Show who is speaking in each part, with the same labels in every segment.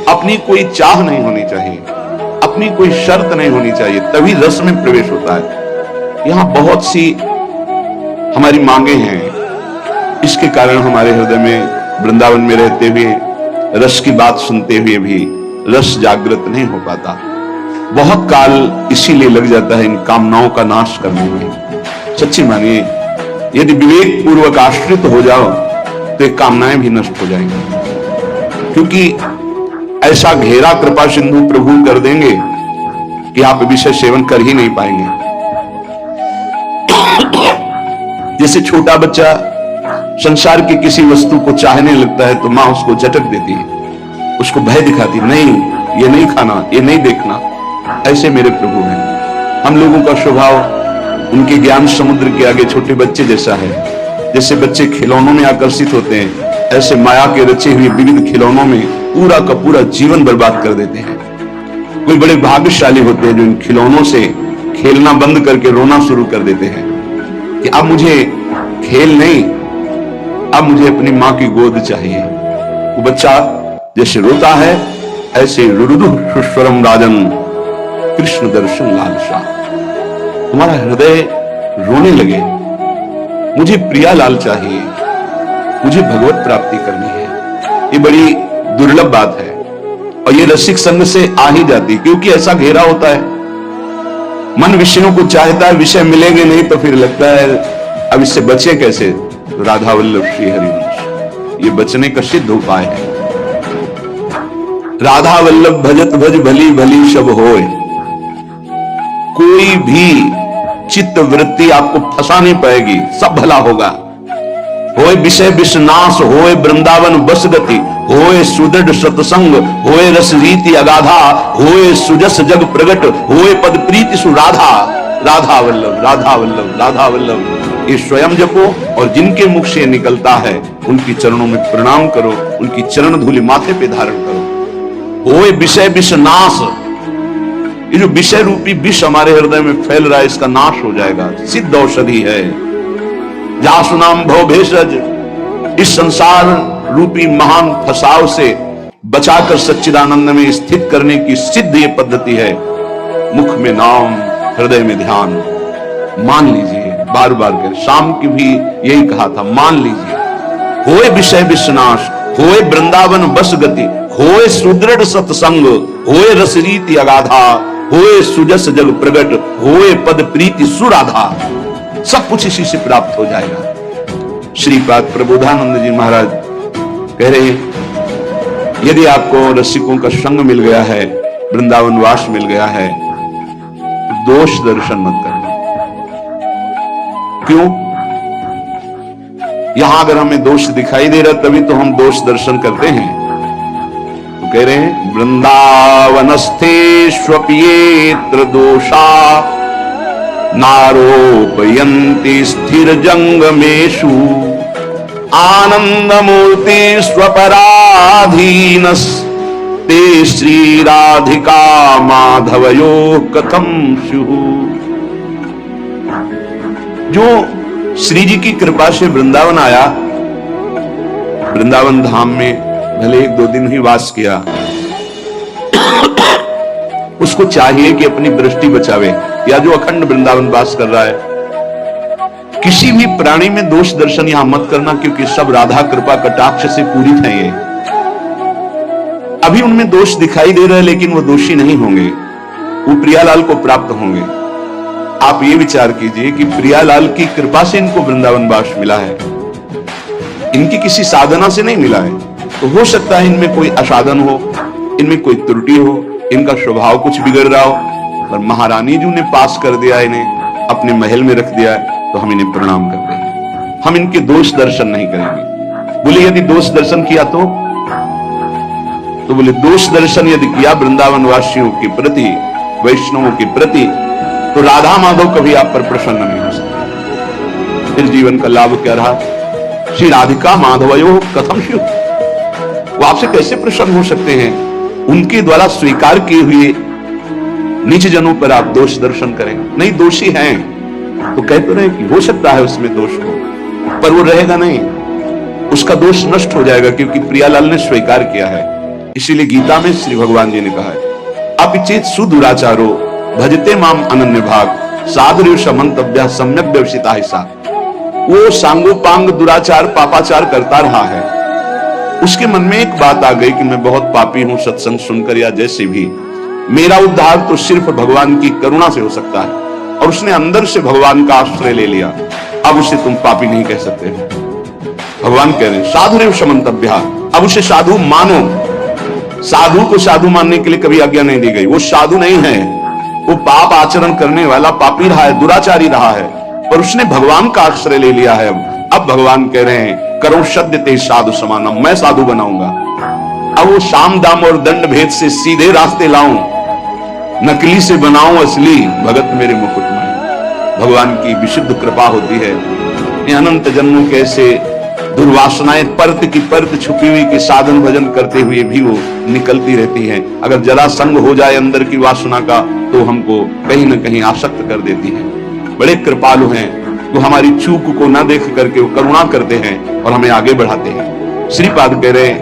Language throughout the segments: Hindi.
Speaker 1: अपनी कोई चाह नहीं होनी चाहिए, अपनी कोई शर्त नहीं होनी चाहिए, तभी रस में प्रवेश होता है। यहां बहुत सी हमारी मांगे हैं, इसके कारण हमारे हृदय में वृंदावन में रहते हुए, रस की बात सुनते हुए भी रस जागृत नहीं हो पाता। बहुत काल इसीलिए लग जाता है इन कामनाओं का नाश करने में। सच्ची मानिए, यदि विवेक पूर्वक आश्रित हो जाओ तो ये कामनाएं भी नष्ट हो जाएंगी, क्योंकि ऐसा घेरा कृपा सिंधु प्रभु कर देंगे कि आप विषय सेवन कर ही नहीं पाएंगे। जैसे छोटा बच्चा संसार की किसी वस्तु को चाहने लगता है तो मां उसको झटक देती है, उसको भय दिखाती, नहीं ये नहीं खाना, ये नहीं देखना। ऐसे मेरे प्रभु हैं। हम लोगों का स्वभाव उनके ज्ञान समुद्र के आगे छोटे बच्चे जैसा है। जैसे बच्चे खिलौनों में आकर्षित होते हैं, ऐसे माया के रचे हुए विविध खिलौनों में पूरा का पूरा जीवन बर्बाद कर देते हैं। कोई बड़े भाग्यशाली होते हैं जो इन खिलौनों से खेलना बंद करके रोना शुरू कर देते हैं कि अब मुझे खेल नहीं, अब मुझे अपनी मां की गोद चाहिए। वो बच्चा जैसे रोता है, ऐसे रुरुदु सुस्वरम राजन कृष्ण दर्शन लालसा, तुम्हारा हृदय रोने लगे, मुझे प्रिया लाल चाहिए, मुझे भगवत प्राप्ति करनी है। ये बड़ी दुर्लभ बात है और ये रसिक संग से आ ही जाती, क्योंकि ऐसा घेरा होता है। मन विषयों को चाहता है, विषय मिलेंगे नहीं तो फिर लगता है अब इससे बचे कैसे। राधा वल्लभ श्री हरिवंश ये बचने का सिद्ध उपाय है। राधा वल्लभ भजत भज भली भली शब होए। कोई भी चित्त वृत्ति आपको फंसा नहीं पाएगी, सब भला होगा। होए विषय विषनाश, होए वृंदावन बस गति, होए सुदृढ़ सत्संग, होए रस रीति अगाधा, होए सुजस जग प्रगट, होए पद प्रीति सुराधा। राधा वल्लभ, राधा वल्लभ, राधा वल्लभ ये स्वयं जपो और जिनके मुख से निकलता है उनकी चरणों में प्रणाम करो, उनकी चरण धूलि माथे पे धारण करो। होए विषय विषनाश, ये जो विषय रूपी विष हमारे हृदय में फैल रहा है इसका नाश हो जाएगा, सिद्ध औषधि है। जासु नाम भव भेषज, इस संसार रूपी महान फसाव से बचाकर सच्चिदानंद में स्थित करने की सिद्ध ये पद्धति है। मुख में नाम, हृदय में ध्यान। मान लीजिए, बार बार कर, शाम की भी यही कहा था, मान लीजिए। होए विषय विषनाश, होए वृंदावन बस गति, होए सुदृढ़ सत्संग, होए रस रीति अगाधा, होए सुजस जग प्रगट, होए पद प्रीति सुराधा। सब कुछ इसी से प्राप्त हो जाएगा। श्रीपाद प्रबोधानंद जी महाराज कह रहे हैं, यदि आपको रसिकों का संग मिल गया है, वृंदावन वास मिल गया है, तो दोष दर्शन मत करना। क्यों? यहां अगर हमें दोष दिखाई दे रहा तभी तो हम दोष दर्शन करते हैं। तो कह रहे हैं, वृंदावनस्थे स्वप्येत्र दोषा नारोपयन्ति स्थिर जंगमेषु आनंदमूर्ति स्वपराधीनस् ते श्री राधिका माधवयो कथम स्युः। जो श्री जी की कृपा से वृंदावन आया, वृंदावन धाम में भले 1-2 दिन ही वास किया, उसको चाहिए कि अपनी दृष्टि बचावे, या जो अखंड वृंदावन वास कर रहा है, किसी भी प्राणी में दोष दर्शन यहां मत करना, क्योंकि सब राधा कृपा कटाक्ष से पूरित है। ये अभी उनमें दोष दिखाई दे रहा है लेकिन वो दोषी नहीं होंगे, वो प्रियालाल को प्राप्त होंगे। आप ये विचार कीजिए कि प्रियालाल की कृपा से इनको वृंदावन वास मिला है, इनकी किसी साधना से नहीं मिला है। तो हो सकता है इनमें कोई असाधन हो, इनमें कोई त्रुटि हो, इनका स्वभाव कुछ बिगड़ रहा हो, पर महारानी जी ने पास कर दिया, इन्हें अपने महल में रख दिया है, तो हम इन्हें प्रणाम करते हैं। हम इनके दोष दर्शन नहीं करेंगे। बोले यदि दोष दर्शन किया तो बोले दोष दर्शन यदि किया वृंदावन वासियों के प्रति, वैष्णवों के प्रति, तो राधा माधव कभी आप पर प्रसन्न नहीं हो सकते। फिर जीवन का लाभ क्या रहा? श्री राधिका माधवयो कथम स्युः, वो आपसे कैसे प्रसन्न हो सकते हैं? उनके द्वारा स्वीकार किए हुए नीच जनों पर आप दोष दर्शन करें? नहीं, दोषी हैं तो कहते रहे कि हो सकता है उसमें दोष हो, पर वो रहेगा नहीं, उसका दोष नष्ट हो जाएगा, क्योंकि प्रियालाल ने स्वीकार किया है। इसीलिए गीता में श्री भगवान जी ने कहा है, अपिचेत सुदुराचारो भजते माम अनन्य भाग साधुर्य समंतव्य सम्यक व्यवसिता हिस्सा। वो सांगोपांग दुराचार पापाचार करता रहा है, उसके मन में एक बात आ गई कि मैं बहुत पापी हूं, सत्संग सुनकर या जैसे भी, मेरा उद्धार तो सिर्फ भगवान की करुणा से हो सकता है, और उसने अंदर से भगवान का आश्रय ले लिया। अब उसे तुम पापी नहीं कह सकते हो। भगवान कह रहे हैं साधुरेव समंतव्य, अब उसे साधु मानो। साधु को साधु मानने के लिए कभी आज्ञा नहीं दी गई। वो साधु नहीं है, वो पाप आचरण करने वाला पापी रहा है, दुराचारी रहा है, पर उसने भगवान का आश्रय ले लिया है। अब भगवान कह रहे हैं करो सद्य ते साधु समानम, मैं साधु बनाऊंगा। अब वो साम दाम और दंड भेद से सीधे रास्ते लाऊं, नकली से बनाऊं असली, भगत मेरे मुकुट में। भगवान की विशुद्ध कृपा होती है। ये अनंत जन्मों के ऐसे दुर्वासनाएं परत की परत छुपी हुई के साधन भजन करते हुए भी वो निकलती रहती हैं। अगर जरा संग हो जाए अंदर की वासना का तो हमको कहीं न कहीं आसक्त कर देती है। बड़े कृपालु हैं, वो हमारी चूक को न देख करके वो करुणा करते हैं और हमें आगे बढ़ाते हैं। श्रीपाद कह रहे हैं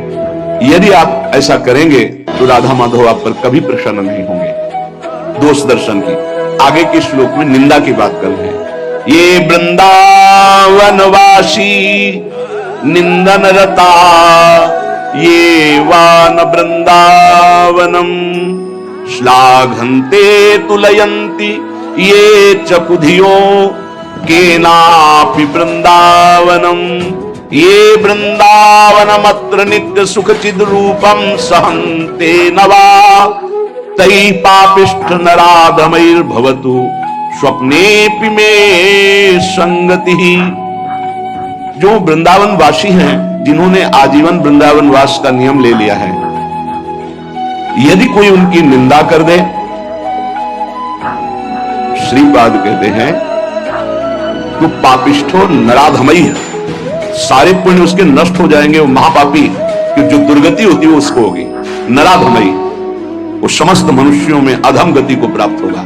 Speaker 1: यदि आप ऐसा करेंगे तो राधा माधव आप पर कभी प्रसन्न नहीं होंगे। दोष दर्शन की आगे के श्लोक में निंदा की बात कर रहे हैं। ये वृंदावनवासी निंदन रता, ये वान वृंदावनम श्लाघन्ते तुलयन्ति, ये चकुधियो केनापि वृंदावनम, ये वृंदावनमत्र नित्य सुखचिद रूपम सहन्ते नवा, तै पापिष्ठ नराधमैर्भवतु स्वप्नेपि में संगति। जो वृंदावन वासी हैं, जिन्होंने आजीवन वृंदावन वास का नियम ले लिया है, यदि कोई उनकी निंदा कर दे, श्रीपाद कहते हैं तो पापिष्ठो नराधमई है, सारे पुण्य उसके नष्ट हो जाएंगे। वो महापापी कि जो दुर्गति होती है वो उसको होगी। नराधमई, वो समस्त मनुष्यों में अधम गति को प्राप्त होगा।